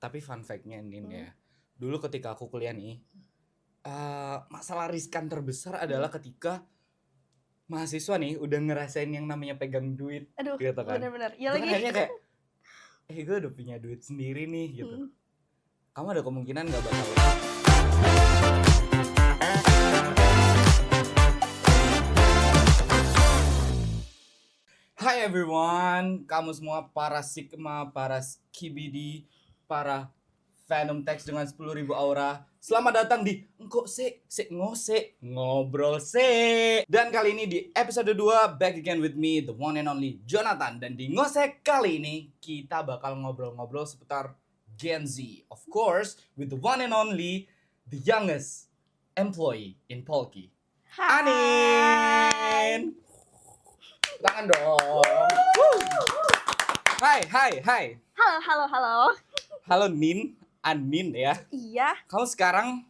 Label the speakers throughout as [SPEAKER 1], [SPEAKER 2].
[SPEAKER 1] Tapi fun fact-nya Nin ya, dulu ketika aku kuliah nih, masalah riskan terbesar adalah ketika mahasiswa nih udah ngerasain yang namanya pegang duit.
[SPEAKER 2] Aduh,
[SPEAKER 1] gitu kan.
[SPEAKER 2] bener-bener. Iya
[SPEAKER 1] Itu kan
[SPEAKER 2] lagi.
[SPEAKER 1] kayaknya kayak, gue udah punya duit sendiri nih gitu. Kamu ada kemungkinan gak bakal Hi everyone, kamu semua para Sigma, para Skibidi, para Phantom Text dengan 10.000 aura. Selamat datang di Ngobrol Se. Dan kali ini di episode 2, back again with me, the one and only Jonathan. Dan di Ngosek kali ini, kita bakal ngobrol-ngobrol seputar Gen Z. Of course, with the one and only, the youngest employee in Polki, Anin. Tangan dong. Hai.
[SPEAKER 2] Halo.
[SPEAKER 1] Halo Nin, Anin ya.
[SPEAKER 2] Iya.
[SPEAKER 1] Kamu sekarang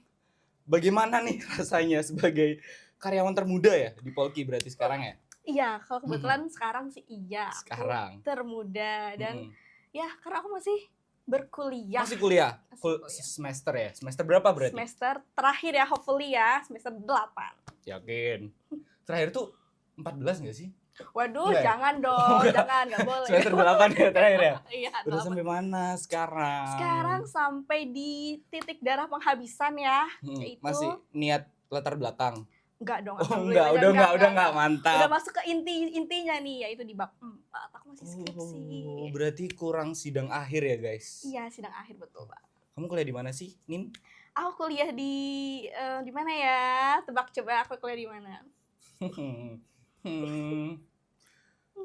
[SPEAKER 1] bagaimana nih rasanya sebagai karyawan termuda ya di Polki berarti sekarang ya?
[SPEAKER 2] Iya, kalau kebetulan sekarang sih iya.
[SPEAKER 1] Sekarang.
[SPEAKER 2] Aku termuda dan ya karena aku masih berkuliah.
[SPEAKER 1] Masih kuliah? Semester ya? Semester berapa berarti?
[SPEAKER 2] Semester terakhir ya, hopefully ya, semester 8.
[SPEAKER 1] Yakin. Terakhir tuh 14 gak sih?
[SPEAKER 2] Waduh,
[SPEAKER 1] Nggak ya?
[SPEAKER 2] jangan dong, jangan, gak boleh.
[SPEAKER 1] Semester 8 ya terakhir ya?
[SPEAKER 2] Iya,
[SPEAKER 1] Udah
[SPEAKER 2] 8.
[SPEAKER 1] sampai mana sekarang?
[SPEAKER 2] Sekarang sampai di titik darah penghabisan ya, yaitu
[SPEAKER 1] masih niat latar belakang?
[SPEAKER 2] enggak dong.
[SPEAKER 1] Oh enggak, udah enggak, mantap.
[SPEAKER 2] Udah masuk ke intinya nih, yaitu di bab 4. Aku masih skripsi.
[SPEAKER 1] Oh, berarti kurang sidang akhir ya guys?
[SPEAKER 2] Iya, sidang akhir betul, Pak.
[SPEAKER 1] Kamu kuliah di mana sih, Nin?
[SPEAKER 2] Aku kuliah di mana ya? Tebak coba aku kuliah di mana?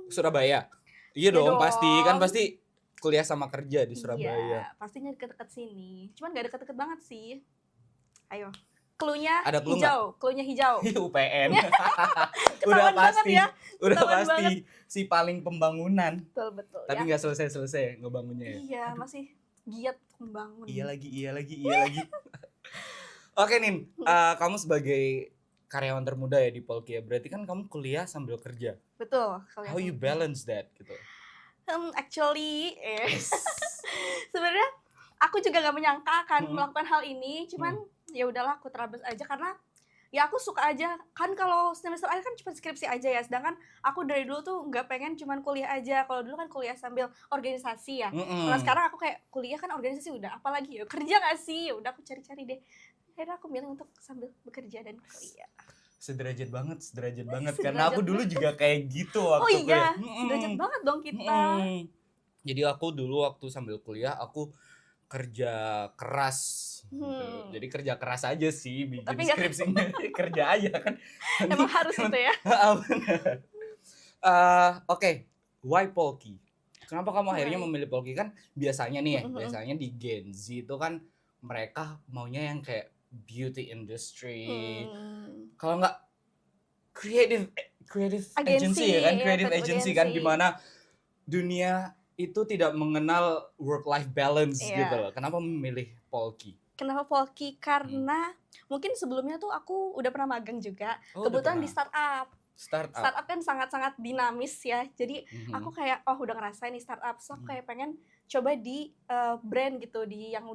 [SPEAKER 1] Surabaya. Iya dong, pasti kuliah sama kerja di Surabaya.
[SPEAKER 2] Iya, pastinya deket-deket sini. Cuman gak deket-deket banget sih. Ayo. Cluenya hijau, cluenya hijau.
[SPEAKER 1] UPN.
[SPEAKER 2] Udah pasti.
[SPEAKER 1] Ya. Udah pasti si paling pembangunan.
[SPEAKER 2] Betul.
[SPEAKER 1] Tapi
[SPEAKER 2] ya.
[SPEAKER 1] nggak selesai ngebangunnya ya.
[SPEAKER 2] Iya, masih giat membangun.
[SPEAKER 1] Iya lagi. Oke Nin, kamu sebagai karyawan termuda ya di Polki ya. Berarti kan kamu kuliah sambil kerja.
[SPEAKER 2] Betul.
[SPEAKER 1] How you balance that gitu?
[SPEAKER 2] Actually, sebenarnya aku juga gak menyangka akan melakukan hal ini. Cuman ya udahlah, aku terabas aja karena ya aku suka aja. Kan kalau semester akhir kan cuma skripsi aja ya. Sedangkan aku dari dulu tuh nggak pengen cuma kuliah aja. Kalau dulu kan kuliah sambil organisasi ya. Nah sekarang aku kayak kuliah kan organisasi udah, apalagi ya kerja nggak sih? Ya udah aku cari-cari deh. Akhirnya aku milih untuk sambil bekerja dan kuliah.
[SPEAKER 1] Sederajat banget karena aku dulu juga kayak gitu waktu kuliah.
[SPEAKER 2] Sederajat banget dong kita.
[SPEAKER 1] Jadi aku dulu waktu sambil kuliah aku kerja keras gitu. Jadi kerja keras aja sih bikin skripsinya. Kerja aja kan.
[SPEAKER 2] Emang harus itu ya.
[SPEAKER 1] Oke. Why Polki? Kenapa kamu akhirnya memilih Polki? Kan biasanya nih ya, biasanya di Gen Z itu kan mereka maunya yang kayak beauty industry. Kalau nggak creative agency ya kan, creative agency kan, dimana dunia itu tidak mengenal work life balance gitu loh. Kenapa memilih Polki?
[SPEAKER 2] Kenapa Polki? Karena mungkin sebelumnya tuh aku udah pernah magang juga. Kebetulan di startup kan sangat-sangat dinamis ya. Jadi aku kayak udah ngerasain nih startup, so aku kayak pengen coba di brand gitu, di yang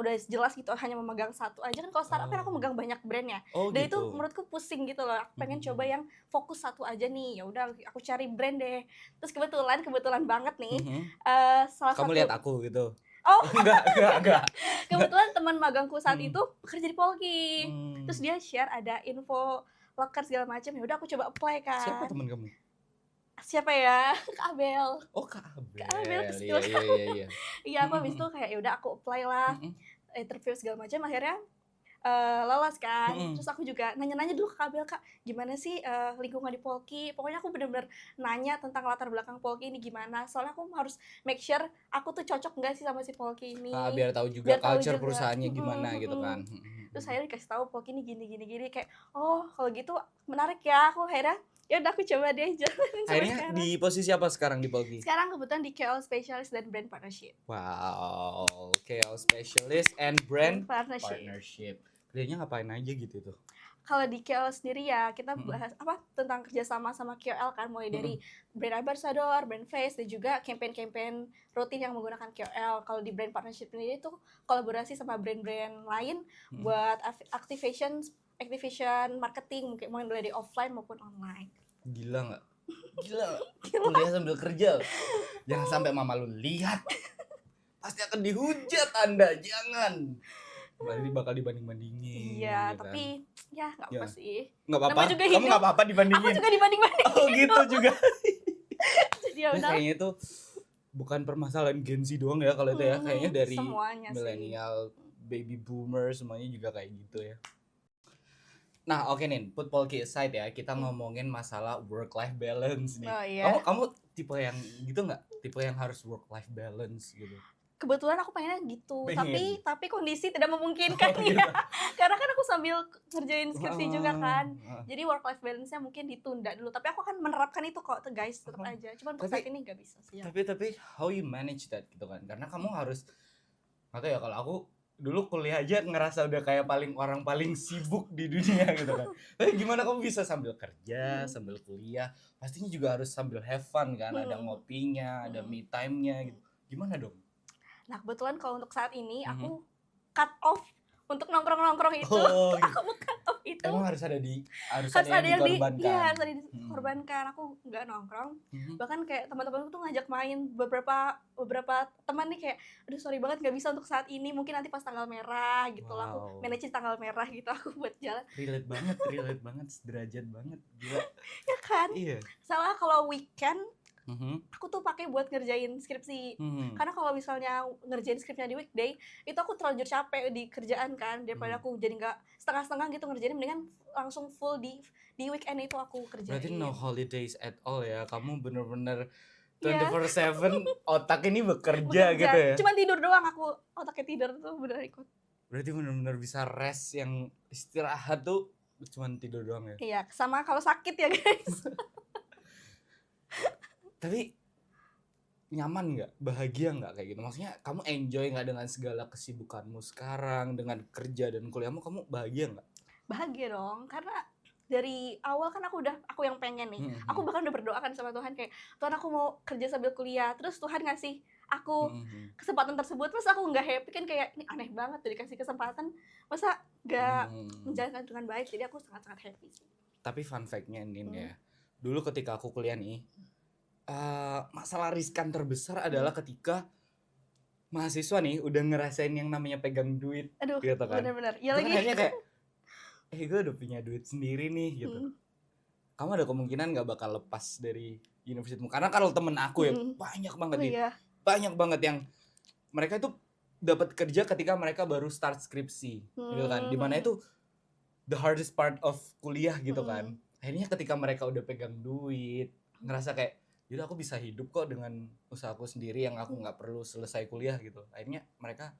[SPEAKER 2] udah jelas gitu, hanya memegang satu aja kan. Kalau startup kan aku megang banyak brand ya. Dan itu menurutku pusing gitu loh. Aku pengen coba yang fokus satu aja nih. Ya udah aku cari brand deh. Terus kebetulan banget nih
[SPEAKER 1] kamu lihat aku gitu.
[SPEAKER 2] Oh
[SPEAKER 1] enggak.
[SPEAKER 2] Kebetulan teman magangku saat itu bekerja di Polki. Terus dia share ada info loker segala macam. Ya udah aku coba apply kan.
[SPEAKER 1] Siapa teman kamu?
[SPEAKER 2] Siapa ya? Kak Abel.
[SPEAKER 1] Oh, Kak Abel.
[SPEAKER 2] Iya. Iya, aku habis itu kayak ya udah aku apply lah. Interview segala macam, akhirnya lolos kan. Terus aku juga nanya-nanya dulu ke Kak Abel, Kak, gimana sih lingkungan di Polki? Pokoknya aku benar-benar nanya tentang latar belakang Polki ini gimana. Soalnya aku harus make sure aku tuh cocok enggak sih sama si Polki ini.
[SPEAKER 1] Biar tahu juga culture perusahaannya gimana gitu kan.
[SPEAKER 2] Terus akhirnya dikasih tahu Polki ini gini kayak, oh kalau gitu menarik ya. Aku akhirnya ya udah aku coba deh jalan.
[SPEAKER 1] Akhirnya di posisi apa sekarang di Polki?
[SPEAKER 2] Sekarang kebetulan di KOL Specialist dan Brand Partnership.
[SPEAKER 1] Wow, KOL Specialist and Brand Partnership. Kerjanya ngapain aja gitu tuh?
[SPEAKER 2] Kalau di KOL sendiri ya kita bahas tentang kerjasama sama KOL kan, mulai dari brand ambassador, brand face, dan juga campaign-campaign rutin yang menggunakan KOL. Kalau di brand partnership sendiri itu kolaborasi sama brand-brand lain buat activation marketing, mungkin mulai dari offline maupun online.
[SPEAKER 1] Gila nggak? Gila. Kuliah sambil kerja. Jangan sampai mama lu lihat. Pasti akan dihujat Anda, jangan. Nanti bakal dibanding-bandingin.
[SPEAKER 2] Iya,
[SPEAKER 1] gitu
[SPEAKER 2] tapi
[SPEAKER 1] kan.
[SPEAKER 2] ya nggak apa sih.
[SPEAKER 1] Nggak apa-apa.
[SPEAKER 2] Juga
[SPEAKER 1] kamu nggak apa-apa dibandingin.
[SPEAKER 2] Aku juga dibanding-bandingin.
[SPEAKER 1] Oh gitu juga.
[SPEAKER 2] Jadi ya udah.
[SPEAKER 1] Kayaknya itu bukan permasalahan Gen Z doang ya kalau itu ya. Kayaknya dari milenial, baby boomer semuanya juga kayak gitu ya. Nah, oke nih, put Polki aside ya, kita ngomongin masalah work-life balance nih.
[SPEAKER 2] Oh, iya.
[SPEAKER 1] Kamu tipe yang gitu nggak? Tipe yang harus work-life balance gitu?
[SPEAKER 2] Kebetulan aku pengennya gitu, tapi kondisi tidak memungkinkan ya. Karena kan aku sambil kerjain skripsi juga kan. Jadi work-life balance-nya mungkin ditunda dulu. Tapi aku akan menerapkan itu kok, guys, tetap aja. Cuma untuk saat ini nggak bisa sih.
[SPEAKER 1] Tapi how you manage that gitu kan? Karena kamu harus, nggak tahu ya, kalau aku dulu kuliah aja ngerasa udah kayak orang paling sibuk di dunia gitu kan. Tapi gimana kamu bisa sambil kerja, sambil kuliah? Pastinya juga harus sambil have fun kan, ada ngopinya, ada me time-nya gitu. Gimana dong?
[SPEAKER 2] Nah, kebetulan kalau untuk saat ini aku cut off untuk nongkrong-nongkrong itu.
[SPEAKER 1] Oh, gitu.
[SPEAKER 2] Aku mau cut off itu.
[SPEAKER 1] Emang harus ada yang dikorbankan.
[SPEAKER 2] Iya, harus ada dikorbankan. Aku nggak nongkrong. Bahkan kayak teman-teman tuh ngajak main beberapa teman nih kayak, aduh sorry banget nggak bisa untuk saat ini. Mungkin nanti pas tanggal merah gitu lah. Aku manage tanggal merah gitu aku buat jalan.
[SPEAKER 1] Relate banget, sederajat banget. Gila.
[SPEAKER 2] Ya kan?
[SPEAKER 1] Iya.
[SPEAKER 2] Salah kalau weekend aku tuh pakai buat ngerjain skripsi. Karena kalau misalnya ngerjain skripnya di weekday, itu aku terlanjur capek di kerjaan kan, daripada aku jadi nggak setengah-setengah gitu ngerjain, mendingan langsung full di weekend itu aku kerjain.
[SPEAKER 1] Berarti no holidays at all ya, kamu bener-bener 24/7 otak ini bekerja gitu ya.
[SPEAKER 2] Cuman tidur doang aku, otaknya tidur tuh bener ikut.
[SPEAKER 1] Berarti bener-bener bisa rest, yang istirahat tuh cuman tidur doang ya.
[SPEAKER 2] Iya, sama kalau sakit ya guys.
[SPEAKER 1] Tapi nyaman nggak, bahagia nggak kayak gitu? Maksudnya kamu enjoy nggak dengan segala kesibukanmu sekarang, dengan kerja dan kuliahmu, kamu bahagia nggak?
[SPEAKER 2] Bahagia dong, karena dari awal kan aku yang pengen nih. Aku bahkan udah berdoa kan sama Tuhan kayak, Tuhan aku mau kerja sambil kuliah. Terus Tuhan ngasih aku kesempatan tersebut, masa aku nggak happy kan, kayak ini aneh banget tuh dikasih kesempatan, masa nggak menjalankan dengan baik. Jadi aku sangat-sangat happy sih.
[SPEAKER 1] Tapi fun fact-nya Nin ya, dulu ketika aku kuliah nih, masalah riskan terbesar adalah ketika mahasiswa nih udah ngerasain yang namanya pegang duit.
[SPEAKER 2] Aduh,
[SPEAKER 1] gitu kan.
[SPEAKER 2] Bener-bener. Ya
[SPEAKER 1] lagi kayak gue udah punya duit sendiri nih gitu. Kamu ada kemungkinan gak bakal lepas dari universitasmu? Karena kalau temen aku ya banyak banget yang mereka itu dapat kerja ketika mereka baru start skripsi gitu kan. Dimana itu the hardest part of kuliah gitu kan. Akhirnya ketika mereka udah pegang duit, ngerasa kayak, jadi aku bisa hidup kok dengan usahaku sendiri yang aku nggak perlu selesai kuliah gitu. Akhirnya mereka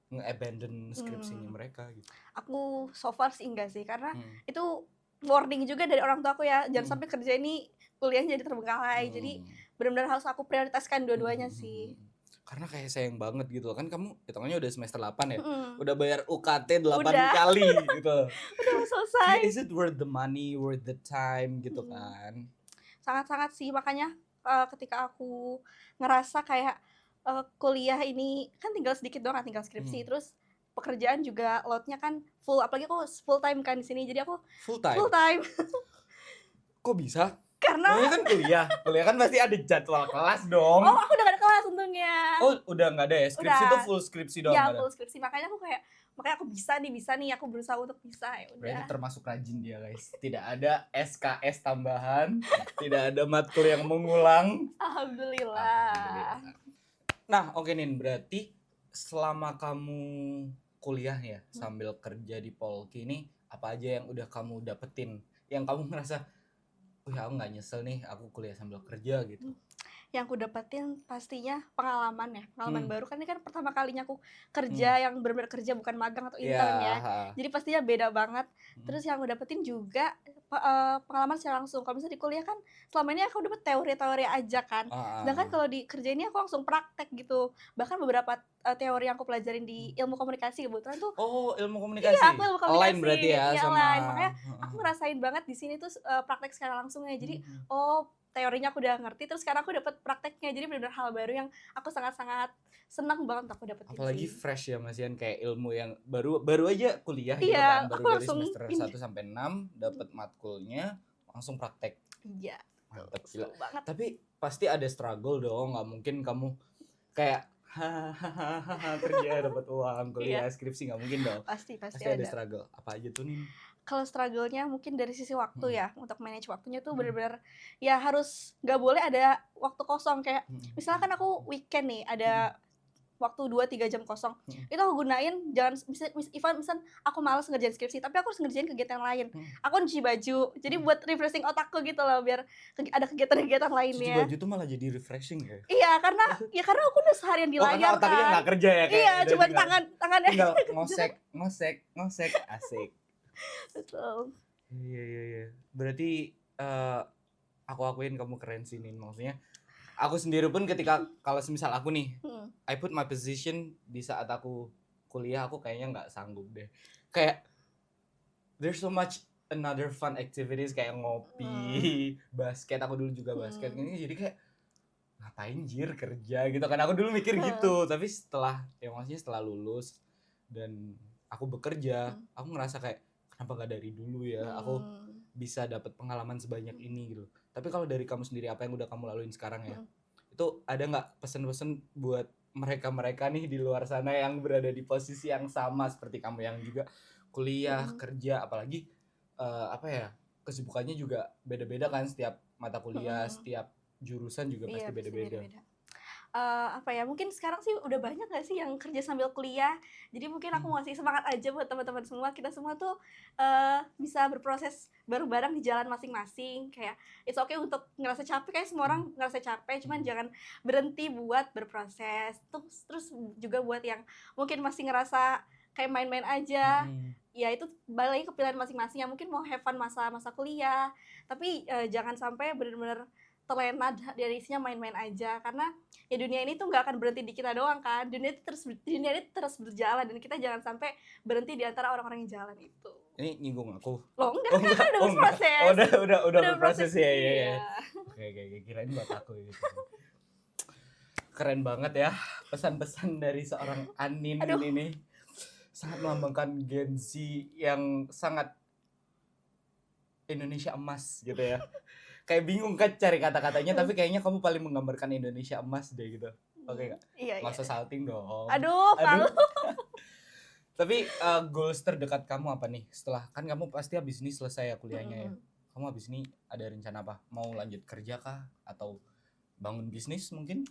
[SPEAKER 1] nge-abandon skripsinya mereka gitu.
[SPEAKER 2] Aku so far sih enggak sih, karena itu warning juga dari orang tua aku ya, jangan sampai kerja ini kuliahnya jadi terbengkalai. Jadi benar-benar harus aku prioritaskan dua-duanya sih.
[SPEAKER 1] Karena kayak sayang banget gitu kan, kamu hitungannya udah semester 8 ya, udah bayar UKT 8 kali gitu.
[SPEAKER 2] Udah selesai.
[SPEAKER 1] Is it worth the money, worth the time gitu kan?
[SPEAKER 2] Sangat-sangat sih, makanya ketika aku ngerasa kayak kuliah ini kan tinggal sedikit doang, tinggal skripsi, terus pekerjaan juga loadnya kan full, apalagi aku full time kan di sini, jadi aku full time.
[SPEAKER 1] Kok bisa?
[SPEAKER 2] Karena
[SPEAKER 1] kan kuliah kan pasti ada jadwal kelas dong.
[SPEAKER 2] Oh, aku udah gak ada kelas untungnya.
[SPEAKER 1] Oh, udah nggak ada ya? Skripsi tuh full skripsi doang.
[SPEAKER 2] Iya, full skripsi, makanya aku bisa nih, aku berusaha untuk bisa, ya udah.
[SPEAKER 1] Berarti termasuk rajin dia, guys. Tidak ada SKS tambahan, tidak ada matkul yang mengulang.
[SPEAKER 2] Alhamdulillah.
[SPEAKER 1] Nah, oke Nin, berarti selama kamu kuliah ya, sambil kerja di Polki ini, apa aja yang udah kamu dapetin, yang kamu ngerasa, ya aku nggak nyesel nih, aku kuliah sambil kerja gitu?
[SPEAKER 2] Yang aku dapetin pastinya pengalaman ya, pengalaman baru kan ini kan pertama kalinya aku kerja yang benar-benar kerja bukan magang atau intern ya. Jadi pastinya beda banget. Terus yang aku dapetin juga pengalaman secara langsung. Kalau misalnya di kuliah kan selama ini aku dapet teori-teori aja kan. Sedangkan kalau di kerja ini aku langsung praktek gitu. Bahkan beberapa teori yang aku pelajarin di ilmu komunikasi kebetulan tuh.
[SPEAKER 1] Oh, ilmu komunikasi.
[SPEAKER 2] Iya, aku ilmu komunikasi.
[SPEAKER 1] Align berarti ya
[SPEAKER 2] iya,
[SPEAKER 1] sama.
[SPEAKER 2] Align. Makanya aku ngerasain banget di sini tuh praktek secara langsungnya. Jadi teorinya aku udah ngerti, terus sekarang aku dapat prakteknya, jadi benar-benar hal baru yang aku sangat-sangat senang banget aku dapetin.
[SPEAKER 1] Apalagi fresh ya Mas Ian, kayak ilmu yang baru aja kuliah gitu
[SPEAKER 2] iya,
[SPEAKER 1] kan, baru dari semester 1 sampai 6 dapat matkulnya, langsung praktek.
[SPEAKER 2] Iya.
[SPEAKER 1] Mantap gila. Banget. Tapi pasti ada struggle dong, nggak mungkin kamu kayak hahaha kerja dapat uang, kuliah skripsi, nggak mungkin dong.
[SPEAKER 2] Pasti
[SPEAKER 1] ada struggle. Apa aja tuh nih?
[SPEAKER 2] Kalau struggle-nya mungkin dari sisi waktu ya, untuk manage waktunya tuh benar-benar ya harus nggak boleh ada waktu kosong, kayak misalkan aku weekend nih ada waktu 2-3 jam kosong, itu aku gunain jangan misal aku malas ngerjain skripsi tapi aku harus ngerjain kegiatan lain. Aku nyuci baju, jadi buat refreshing otakku gitu loh, biar ada kegiatan-kegiatan lainnya.
[SPEAKER 1] Cuci baju tuh malah jadi refreshing ya?
[SPEAKER 2] Iya, karena aku udah seharian di layar kan.
[SPEAKER 1] Otaknya nggak kerja ya?
[SPEAKER 2] Iya, cuma tangannya
[SPEAKER 1] tinggal ngosek, asik.
[SPEAKER 2] Betul.
[SPEAKER 1] Iya. Berarti aku akuin kamu keren sih Nin. Maksudnya aku sendiri pun ketika kalau semisal aku nih, I put my position di saat aku kuliah, aku kayaknya nggak sanggup deh. Kayak there's so much another fun activities kayak ngopi, basket. Aku dulu juga basket. Ini jadi kayak ngapain jir kerja gitu kan. Aku dulu mikir gitu. Tapi setelah setelah lulus dan aku bekerja, aku ngerasa kayak kenapa gak dari dulu ya aku bisa dapat pengalaman sebanyak ini gitu. Tapi kalau dari kamu sendiri, apa yang udah kamu laluin sekarang ya, itu ada nggak pesan-pesan buat mereka nih di luar sana yang berada di posisi yang sama seperti kamu, yang juga kuliah, kerja, apalagi kesibukannya juga beda-beda kan, setiap mata kuliah, setiap jurusan juga pasti beda-beda.
[SPEAKER 2] Mungkin sekarang sih udah banyak gak sih yang kerja sambil kuliah, jadi mungkin aku masih semangat aja buat teman-teman semua. Kita semua tuh bisa berproses bareng-bareng di jalan masing-masing. Kayak it's okay untuk ngerasa capek, kayak semua orang ngerasa capek, cuman jangan berhenti buat berproses. Terus juga buat yang mungkin masih ngerasa kayak main-main aja, ya itu balik lagi ke pilihan masing-masing. Yang mungkin mau have fun masa kuliah, tapi jangan sampai benar-benar terlena dari isinya main-main aja, karena ya dunia ini tuh nggak akan berhenti di kita doang kan. Dunia ini terus berjalan, dan kita jangan sampai berhenti di antara orang-orang yang jalan itu.
[SPEAKER 1] Ini nyinggung aku?
[SPEAKER 2] Loh enggak, kan udah berproses.
[SPEAKER 1] Udah berproses ya. Oke, kirain buat aku gitu. Keren banget ya pesan-pesan dari seorang Anin ini. Sangat melambangkan Gen Z yang sangat Indonesia emas gitu ya. Kayak bingung kan cari kata-katanya, tapi kayaknya kamu paling menggambarkan Indonesia emas deh gitu. Oke gak?
[SPEAKER 2] Iya.
[SPEAKER 1] Masa salting dong.
[SPEAKER 2] Aduh.
[SPEAKER 1] Tapi goals terdekat kamu apa nih? Setelah kan kamu pasti habis ini selesai ya kuliahnya ya. Kamu habis ini ada rencana apa? Mau lanjut kerja kah? Atau bangun bisnis mungkin?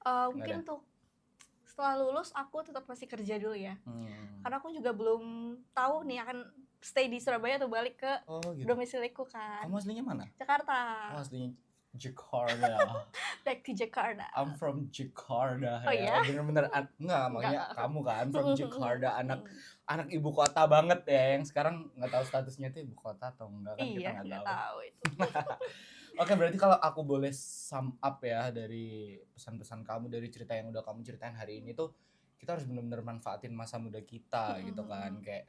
[SPEAKER 2] Mungkin tuh setelah lulus aku tetap masih kerja dulu ya. Karena aku juga belum tahu nih akan stay di Surabaya atau balik ke domisiliku kan.
[SPEAKER 1] Kamu aslinya mana?
[SPEAKER 2] Jakarta.
[SPEAKER 1] Oh, aslinya Jakarta.
[SPEAKER 2] Back to Jakarta.
[SPEAKER 1] I'm from Jakarta.
[SPEAKER 2] Oh ya?
[SPEAKER 1] Bener-bener makanya kamu kan from Jakarta, anak ibu kota banget ya, yang sekarang nggak tahu statusnya itu ibu kota atau enggak kan, kita nggak tahu itu. Oke, berarti kalau aku boleh sum up ya dari pesan-pesan kamu, dari cerita yang udah kamu ceritain hari ini tuh, kita harus benar-benar manfaatin masa muda kita gitu kan. Kayak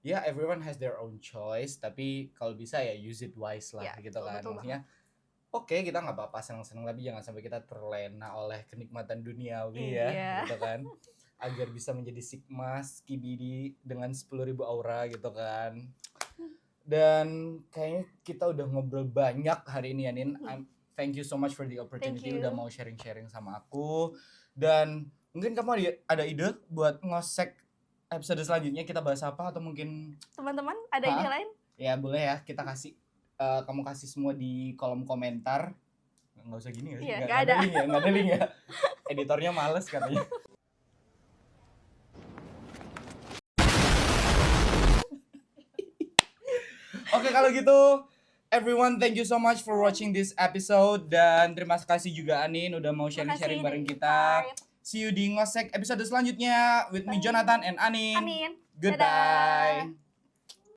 [SPEAKER 1] ya everyone has their own choice, tapi kalau bisa ya use it wise lah gitu kan. Maksudnya oke, kita nggak apa-apa senang-senang, tapi jangan sampai kita terlena oleh kenikmatan duniawi ya gitu kan. Agar bisa menjadi Sigma Skibidi dengan 10.000 aura gitu kan. Dan kayaknya kita udah ngobrol banyak hari ini ya Nin. Thank you so much for the opportunity udah mau sharing-sharing sama aku. Dan mungkin kamu ada ide buat ngosek episode selanjutnya kita bahas apa, atau mungkin
[SPEAKER 2] teman-teman ada ide lain?
[SPEAKER 1] Ya boleh ya, kita kasih kamu kasih semua di kolom komentar. Nggak usah gini ya?
[SPEAKER 2] Iya, nggak ada
[SPEAKER 1] link ya. Editornya males katanya. Oke, kalau gitu everyone, thank you so much for watching this episode. Dan terima kasih juga Anin udah mau sharing-sharing bareng kita. See you di Ngosek episode selanjutnya with me Jonathan and Anin. Goodbye.